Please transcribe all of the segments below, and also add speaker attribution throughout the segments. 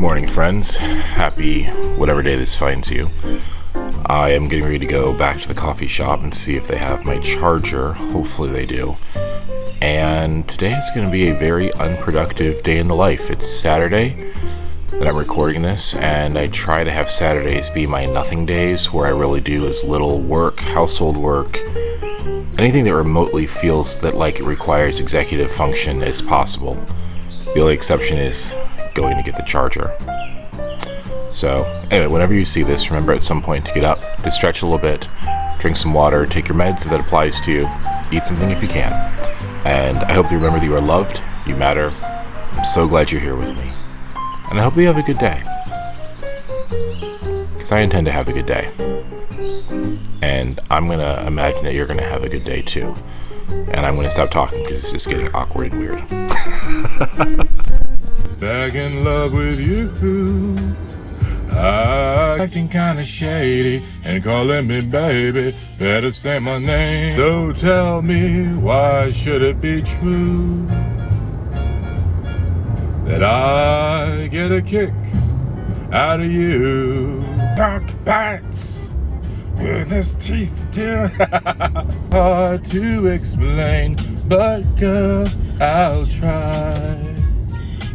Speaker 1: morning, friends. Happy whatever day this finds you. I am getting ready to go back to the coffee shop and see if they have my charger. Hopefully they do. And today is going to be a very unproductive day in the life. It's Saturday that I'm recording this, and I try to have Saturdays be my nothing days, where I really do as little work, household work, anything that remotely feels that like it requires executive function as possible. The only exception is going to get the charger. So anyway, whenever you see this, remember at some point to get up, to stretch a little bit, drink some water, take your meds if that applies to you, eat something if you can. And I hope you remember that you are loved, you matter. I'm so glad you're here with me. And I hope you have a good day. Because I intend to have a good day. And I'm going to imagine that you're going to have a good day too. And I'm going to stop talking because it's just getting awkward and weird.
Speaker 2: Back in love with you. Acting kinda shady and calling me baby. Better say my name. So tell me, why should it be true that I get a kick out of you? Dark bites with his teeth, dear. Hard to explain, but girl, I'll try.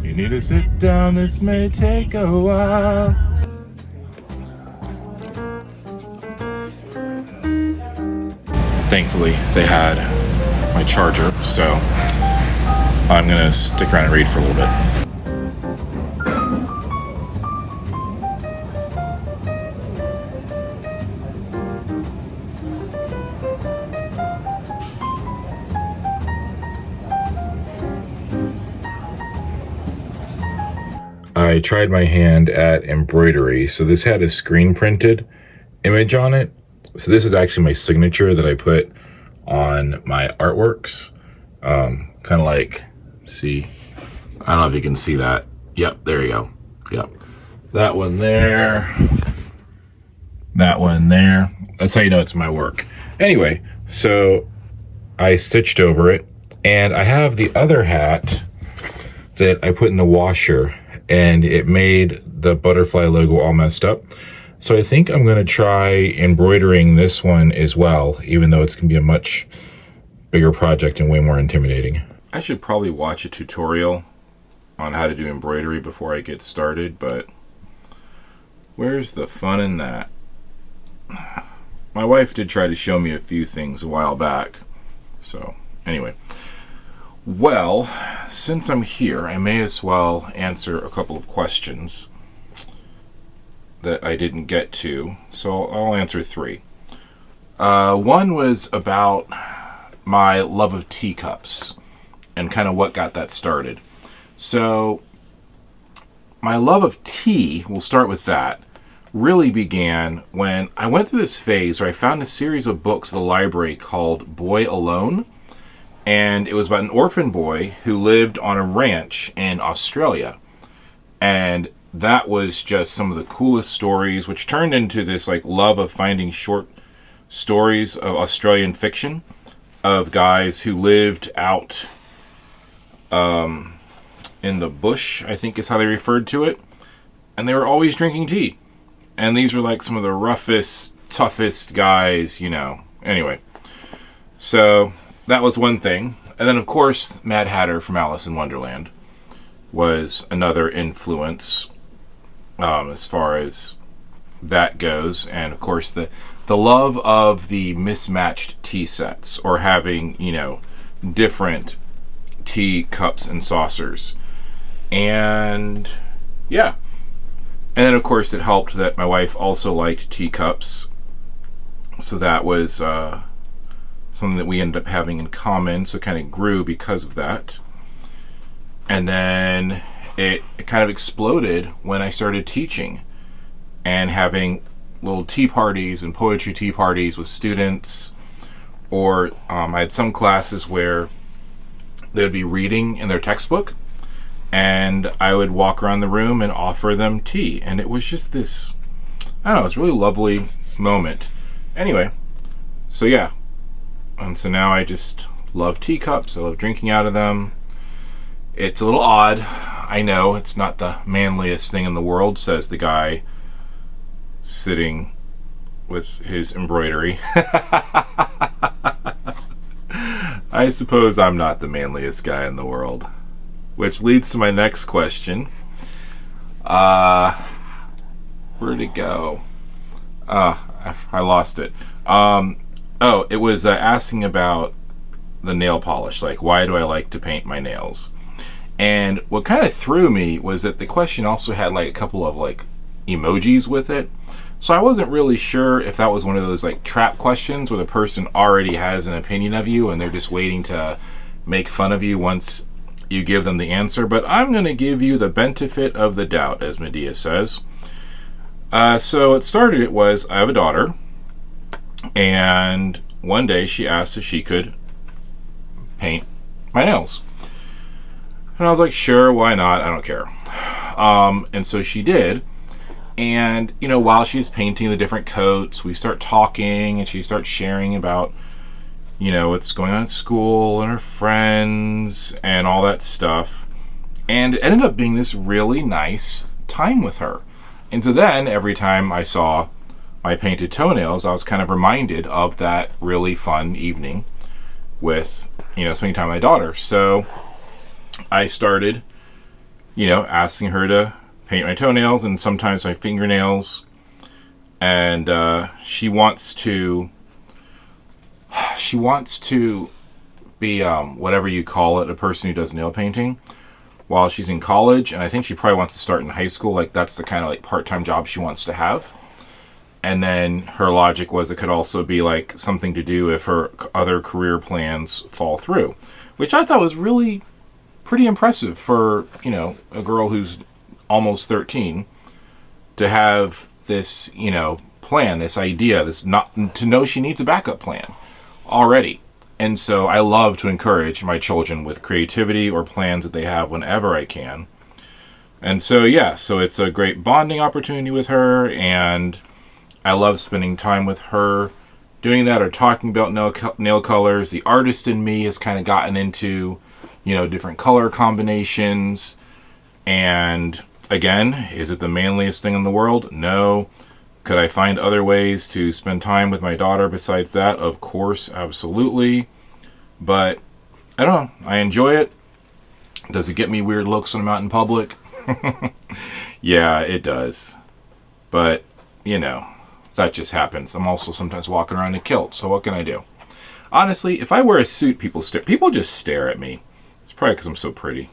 Speaker 2: You need to sit down, this may take a while.
Speaker 1: Thankfully, they had my charger, so I'm going to stick around and read for a little bit. I tried my hand at embroidery. So this had a screen printed image on it. So this is actually my signature that I put on my artworks. Kind of like, see, I don't know if you can see that. Yep, there you go. Yep. That one there. That one there. That's how you know it's my work. Anyway, so I stitched over it. And I have the other hat that I put in the washer, and it made the butterfly logo all messed up. So I think I'm going to try embroidering this one as well, even though it's going to be a much bigger project and way more intimidating. I should probably watch a tutorial on how to do embroidery before I get started, but where's the fun in that? My wife did try to show me a few things a while back. So anyway. Well, since I'm here, I may as well answer a couple of questions that I didn't get to. So I'll answer three. One was about my love of teacups and kind of what got that started. So my love of tea, we'll start with that, really began when I went through this phase where I found a series of books at the library called Boy Alone. And it was about an orphan boy who lived on a ranch in Australia. And that was just some of the coolest stories, which turned into this like love of finding short stories of Australian fiction of guys who lived out in the bush, I think is how they referred to it. And they were always drinking tea. And these were like some of the roughest, toughest guys, you know. Anyway, so that was one thing. And then, of course, Mad Hatter from Alice in Wonderland was another influence as far as that goes. And, of course, the love of the mismatched tea sets, or having, you know, different tea cups and saucers. And, yeah. And then, of course, it helped that my wife also liked teacups. So that was something that we ended up having in common, so it kind of grew because of that. And then it kind of exploded when I started teaching and having little tea parties and poetry tea parties with students. Or I had some classes where they would be reading in their textbook, and I would walk around the room and offer them tea. And it was just this, I don't know, it's a really lovely moment. Anyway, so yeah. And so now I just love teacups. I love drinking out of them. It's a little odd. I know it's not the manliest thing in the world, says the guy sitting with his embroidery. I suppose I'm not the manliest guy in the world. Which leads to my next question. Where'd it go? I lost it. It was asking about the nail polish. Like, why do I like to paint my nails? And what kind of threw me was that the question also had like a couple of like emojis with it. So I wasn't really sure if that was one of those like trap questions where the person already has an opinion of you and they're just waiting to make fun of you once you give them the answer. But I'm going to give you the benefit of the doubt, as Medea says. So it was, I have a daughter, and one day she asked if she could paint my nails. And I was like, sure, why not? I don't care. And so she did. And, while she's painting the different coats, we start talking and she starts sharing about, what's going on at school and her friends and all that stuff. And it ended up being this really nice time with her. And so then every time I saw my painted toenails, I was kind of reminded of that really fun evening with, spending time with my daughter. So I started, asking her to paint my toenails and sometimes my fingernails. And she wants to be whatever you call it, a person who does nail painting while she's in college. And I think she probably wants to start in high school. Like, that's the kind of like part-time job she wants to have. And then her logic was it could also be like something to do if her other career plans fall through, which I thought was really pretty impressive for, a girl who's almost 13 to have this, plan, this idea, this not to know she needs a backup plan already. And so I love to encourage my children with creativity or plans that they have whenever I can. And so, so it's a great bonding opportunity with her, and I love spending time with her doing that or talking about nail colors. The artist in me has kind of gotten into, different color combinations. And again, is it the manliest thing in the world? No. Could I find other ways to spend time with my daughter besides that? Of course, absolutely. But I don't know. I enjoy it. Does it get me weird looks when I'm out in public? Yeah, it does. But, that just happens. I'm also sometimes walking around in a kilt, so what can I do? Honestly, if I wear a suit, people just stare at me. It's probably because I'm so pretty.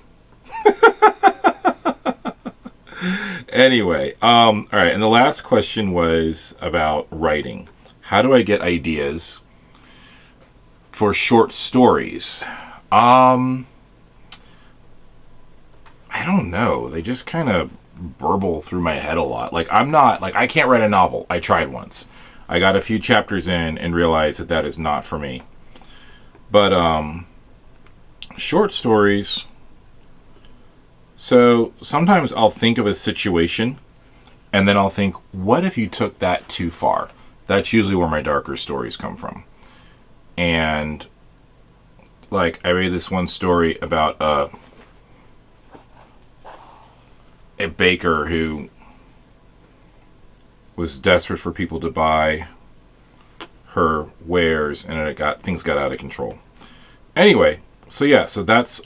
Speaker 1: Anyway, all right, and the last question was about writing. How do I get ideas for short stories? I don't know. They just kind of burble through my head a lot. Like, I can't write a novel. I tried once. I got a few chapters in and realized that is not for me. But, short stories. So sometimes I'll think of a situation and then I'll think, what if you took that too far? That's usually where my darker stories come from. And like, I read this one story about a baker who was desperate for people to buy her wares, and things got out of control. Anyway, so that's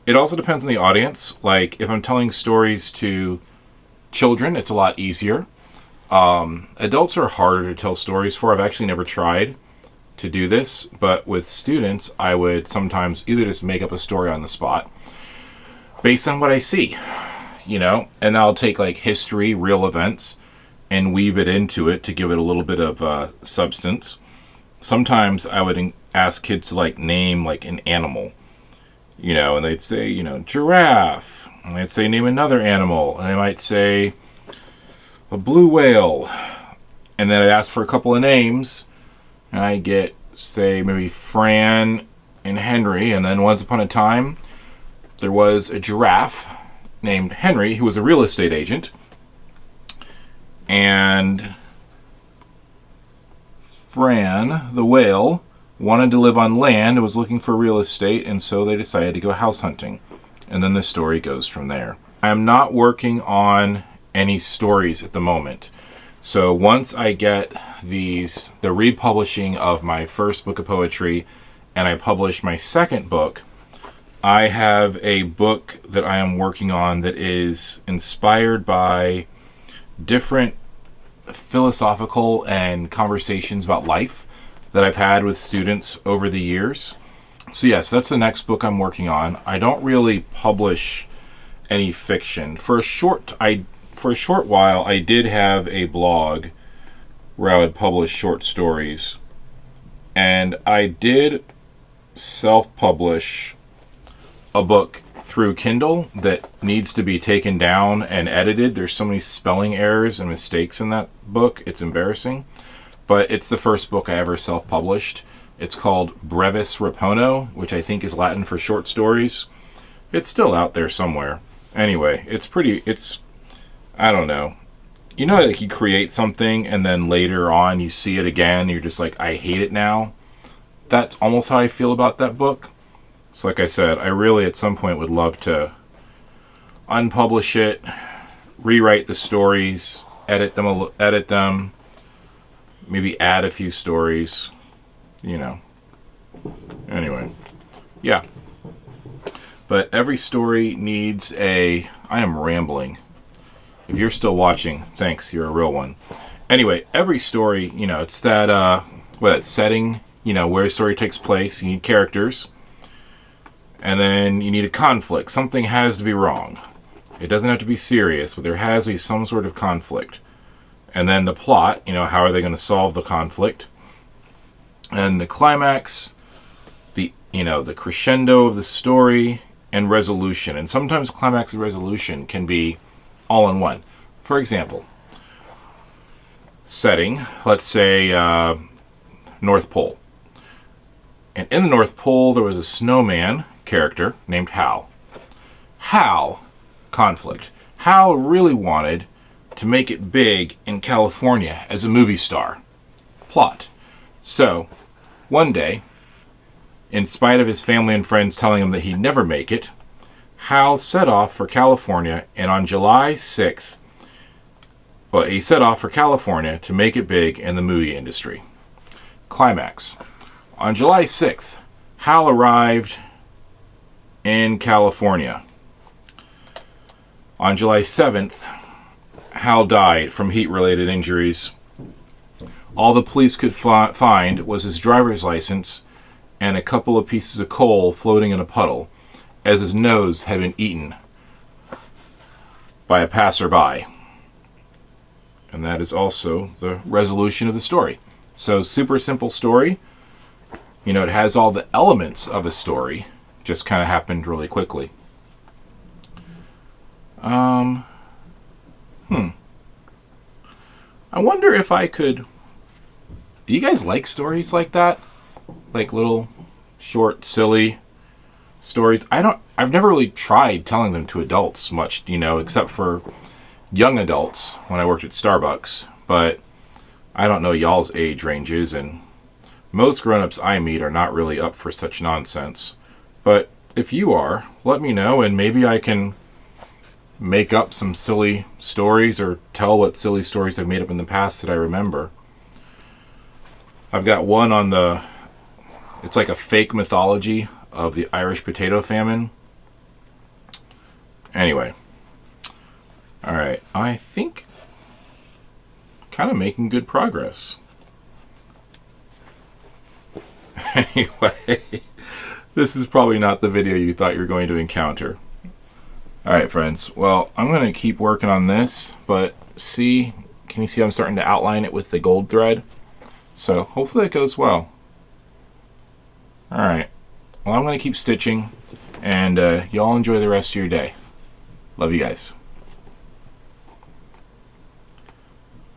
Speaker 1: it also depends on the audience. Like, if I'm telling stories to children, it's a lot easier. Adults are harder to tell stories for. I've actually never tried to do this, but with students, I would sometimes either just make up a story on the spot based on what I see, and I'll take like history, real events, and weave it into it to give it a little bit of substance. Sometimes I would ask kids to like name like an animal, and they'd say, giraffe, and they'd say name another animal, and they might say a blue whale, and then I'd ask for a couple of names, and I get, say, maybe Fran and Henry, and then once upon a time, there was a giraffe named Henry who was a real estate agent, and Fran, the whale, wanted to live on land and was looking for real estate, and so they decided to go house hunting. and then the story goes from there. I am not working on any stories at the moment. So once I get the republishing of my first book of poetry and I publish my second book, I have a book that I am working on that is inspired by different philosophical and conversations about life that I've had with students over the years. So yes, that's the next book I'm working on. I don't really publish any fiction. For a short while, I did have a blog where I would publish short stories, and I did self-publish a book through Kindle that needs to be taken down and edited. There's so many spelling errors and mistakes in that book. It's embarrassing. But it's the first book I ever self-published. It's called Brevis Rapono, which I think is Latin for short stories. It's still out there somewhere. Anyway, I don't know. You know, like you create something and then later on you see it again and you're just like, I hate it now. That's almost how I feel about that book. So like I said, I really at some point would love to unpublish it, rewrite the stories, edit them, maybe add a few stories, you know. Anyway, yeah. But every story needs I am rambling. If you're still watching, thanks, you're a real one. Anyway, every story, you know, it's that setting, you know, where a story takes place. You need characters. And then you need a conflict. Something has to be wrong. It doesn't have to be serious, but there has to be some sort of conflict. And then the plot, you know, how are they going to solve the conflict? And the climax, the crescendo of the story, and resolution. And sometimes climax and resolution can be all in one. For example, setting, let's say North Pole. And in the North Pole, there was a snowman character named Hal. Hal, conflict. Hal really wanted to make it big in California as a movie star. Plot. So, one day, in spite of his family and friends telling him that he'd never make it, Hal set off for California, and on July 6th, he set off for California to make it big in the movie industry. Climax. On July 6th, Hal arrived in California. On July 7th, Hal died from heat-related injuries. All the police could find was his driver's license and a couple of pieces of coal floating in a puddle, as his nose had been eaten by a passerby. And that is also the resolution of the story. So, super simple story. You know, it has all the elements of a story, just kind of happened really quickly. I wonder if I could... Do you guys like stories like that? Like little, short, silly stories? I've never really tried telling them to adults much, you know, except for young adults when I worked at Starbucks. But I don't know y'all's age ranges, and most grown-ups I meet are not really up for such nonsense. But if you are, let me know, and maybe I can make up some silly stories or tell what silly stories I've made up in the past that I remember. I've got one on it's like a fake mythology of the Irish potato famine. Anyway. Alright, I think kind of making good progress. Anyway, this is probably not the video you thought you were going to encounter. Alright, friends. Well, I'm going to keep working on this, but can you see I'm starting to outline it with the gold thread? So, hopefully it goes well. Alright. Well, I'm going to keep stitching, and y'all enjoy the rest of your day. Love you guys.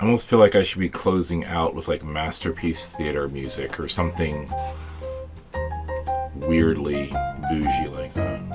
Speaker 1: I almost feel like I should be closing out with like Masterpiece Theater music or something weirdly bougie like that.